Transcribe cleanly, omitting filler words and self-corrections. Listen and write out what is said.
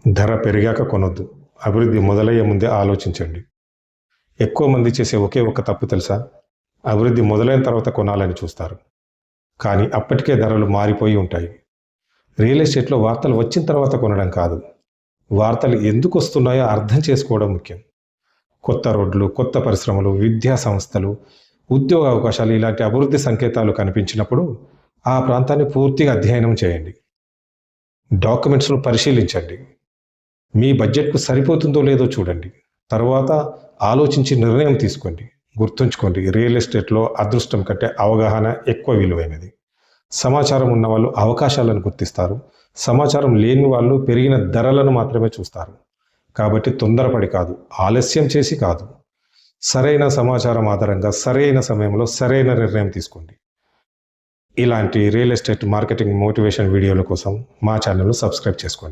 ధర పెరిగాక కొనొద్దు. అభివృద్ధి మొదలయ్యే ముందే ఆలోచించండి. ఎక్కువ మంది చేసే ఒకే ఒక్క తప్పు తెలుసా? అభివృద్ధి మొదలైన తర్వాత కొనాలని చూస్తారు. కానీ అప్పటికే ధరలు మారిపోయి ఉంటాయి. రియల్ ఎస్టేట్లో వార్తలు వచ్చిన తర్వాత కొనడం కాదు. వార్తలు ఎందుకు వస్తున్నాయో అర్థం చేసుకోవడం ముఖ్యం. కొత్త రోడ్లు, కొత్త పరిశ్రమలు, విద్యా సంస్థలు, ఉద్యోగ అవకాశాలు ఇలాంటి అభివృద్ధి సంకేతాలు కనిపించినప్పుడు ఆ ప్రాంతాన్ని పూర్తిగా అధ్యయనం చేయండి. డాక్యుమెంట్స్ను పరిశీలించండి. మీ బడ్జెట్కు సరిపోతుందో లేదో చూడండి. తర్వాత ఆలోచించి నిర్ణయం తీసుకోండి. గుర్తుంచుకోండి, రియల్ ఎస్టేట్లో అదృష్టం కంటే అవగాహన ఎక్కువ విలువైనది. సమాచారం ఉన్న వాళ్ళు అవకాశాలను గుర్తిస్తారు. సమాచారం లేని వాళ్ళు పెరిగిన ధరలను మాత్రమే చూస్తారు. కాబట్టి తొందరపడి కాదు, ఆలస్యం చేసి కాదు, సరైన సమాచారం ఆధారంగా సరైన సమయంలో సరైన నిర్ణయం తీసుకోండి. ఇలాంటి రియల్ ఎస్టేట్ మార్కెటింగ్ మోటివేషన్ వీడియోల కోసం మా ఛానల్ను సబ్స్క్రైబ్ చేసుకోండి.